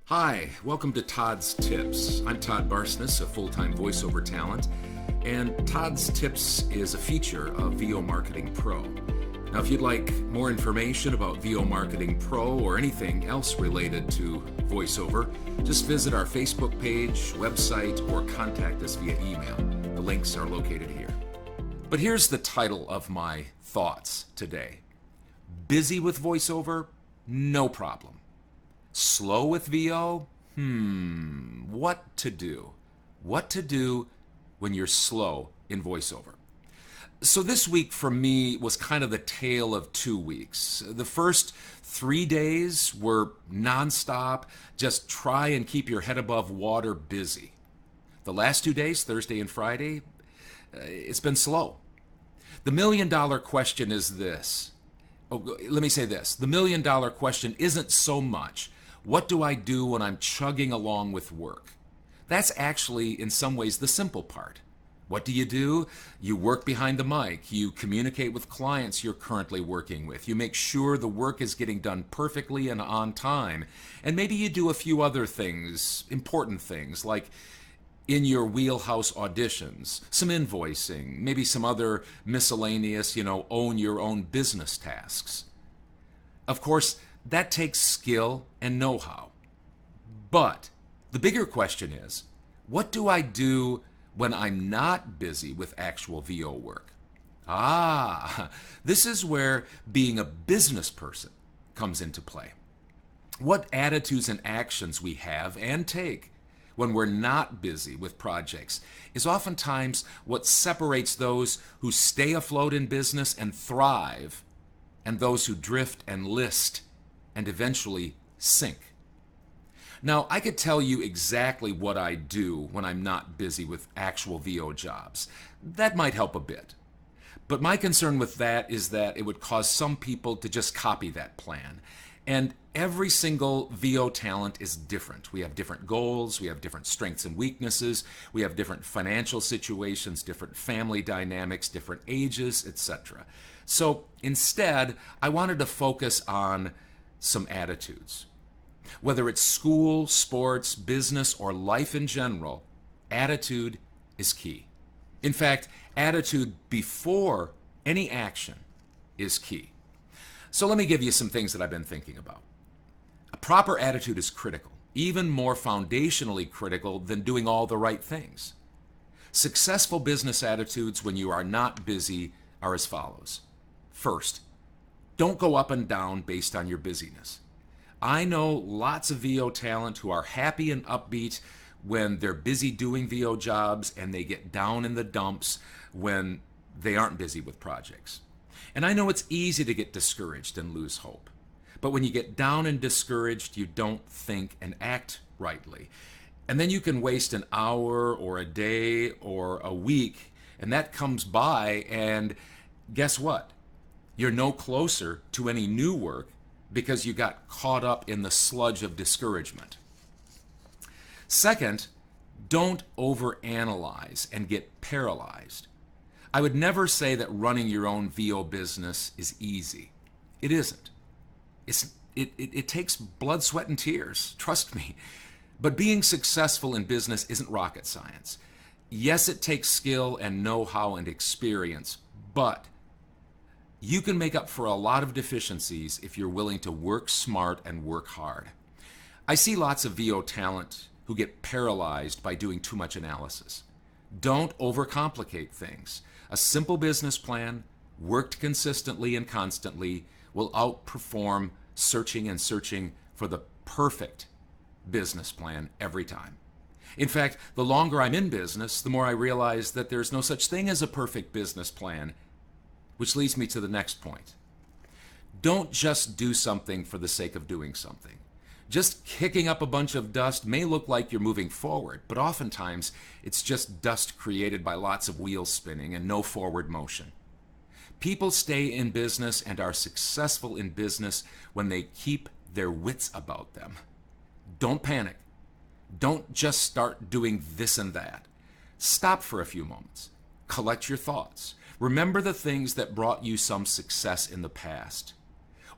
Hi, welcome to Todd's Tips. I'm Todd Barsness, a full-time voiceover talent, and Todd's Tips is a feature of VO Marketing Pro. Now, if you'd like more information about VO Marketing Pro or anything else related to voiceover, just visit our Facebook page, website, or contact us via email. The links are located here. But here's the title of my thoughts today. Busy with voiceover? No problem. Slow with VO? What to do? What to do when you're slow in voiceover? So this week for me was kind of the tale of 2 weeks. The first 3 days were nonstop, just try and keep your head above water busy. The last 2 days, Thursday and Friday, it's been slow. The million-dollar question is this. Let me say this. The million-dollar question isn't so much, what do I do when I'm chugging along with work? That's actually, in some ways, the simple part. What do? You work behind the mic. You communicate with clients you're currently working with. You make sure the work is getting done perfectly and on time. And maybe you do a few other things, important things, like in your wheelhouse auditions, some invoicing, maybe some other miscellaneous, own your own business tasks. Of course, that takes skill and know-how. But the bigger question is, what do I do when I'm not busy with actual VO work? This is where being a business person comes into play. What attitudes and actions we have and take when we're not busy with projects is oftentimes what separates those who stay afloat in business and thrive and those who drift and list and eventually sink. Now, I could tell you exactly what I do when I'm not busy with actual VO jobs. That might help a bit. But my concern with that is that it would cause some people to just copy that plan. And every single VO talent is different. We have different goals, we have different strengths and weaknesses, we have different financial situations, different family dynamics, different ages, etc. So instead, I wanted to focus on some attitudes. Whether it's school, sports, business, or life in general, attitude is key. In fact, attitude before any action is key. So let me give you some things that I've been thinking about. A proper attitude is critical, even more foundationally critical than doing all the right things. Successful business attitudes when you are not busy are as follows. First, don't go up and down based on your busyness. I know lots of VO talent who are happy and upbeat when they're busy doing VO jobs, and they get down in the dumps when they aren't busy with projects. And I know it's easy to get discouraged and lose hope. But when you get down and discouraged, you don't think and act rightly. And then you can waste an hour or a day or a week, and that comes by, and guess what? You're no closer to any new work because you got caught up in the sludge of discouragement. Second, don't overanalyze and get paralyzed. I would never say that running your own VO business is easy. It isn't. It takes blood, sweat, and tears, trust me. But being successful in business isn't rocket science. Yes, it takes skill and know-how and experience, but you can make up for a lot of deficiencies if you're willing to work smart and work hard. I see lots of VO talent who get paralyzed by doing too much analysis. Don't overcomplicate things. A simple business plan, worked consistently and constantly, will outperform searching for the perfect business plan every time. In fact, the longer I'm in business, the more I realize that there's no such thing as a perfect business plan. Which leads me to the next point. Don't just do something for the sake of doing something. Just kicking up a bunch of dust may look like you're moving forward, but oftentimes it's just dust created by lots of wheels spinning and no forward motion. People stay in business and are successful in business when they keep their wits about them. Don't panic. Don't just start doing this and that. Stop for a few moments. Collect your thoughts. Remember the things that brought you some success in the past.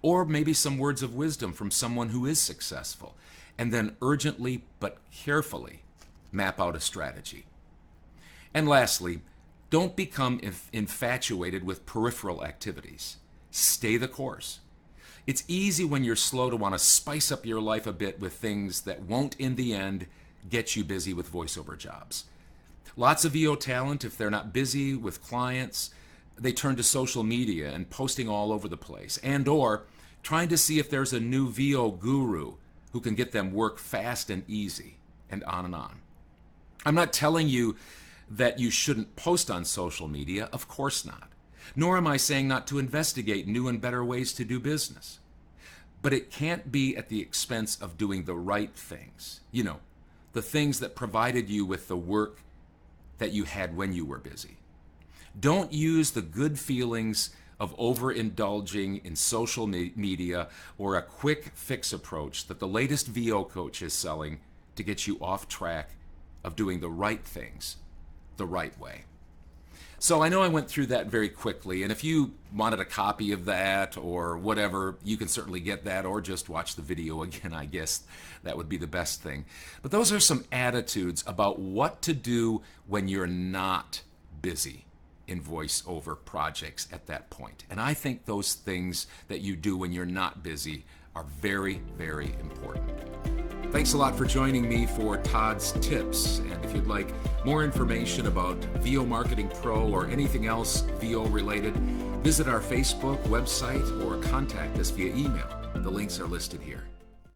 Or maybe some words of wisdom from someone who is successful. and then urgently but carefully map out a strategy. And lastly, don't become infatuated with peripheral activities. Stay the course. It's easy when you're slow to want to spice up your life a bit with things that won't in the end get you busy with voiceover jobs. Lots of VO talent, if they're not busy with clients, they turn to social media and posting all over the place, and or trying to see if there's a new VO guru who can get them work fast and easy, and on and on. I'm not telling you that you shouldn't post on social media, of course not. Nor am I saying not to investigate new and better ways to do business. But it can't be at the expense of doing the right things. You know, the things that provided you with the work that you had when you were busy. Don't use the good feelings of overindulging in social media or a quick fix approach that the latest VO coach is selling to get you off track of doing the right things the right way. So I know I went through that very quickly, and if you wanted a copy of that or whatever, you can certainly get that, or just watch the video again. I guess that would be the best thing. But those are some attitudes about what to do when you're not busy in voiceover projects at that point. And I think those things that you do when you're not busy are very, very important. Thanks a lot for joining me for Todd's Tips. And if you'd like more information about VO Marketing Pro or anything else VO related, visit our Facebook website or contact us via email. The links are listed here.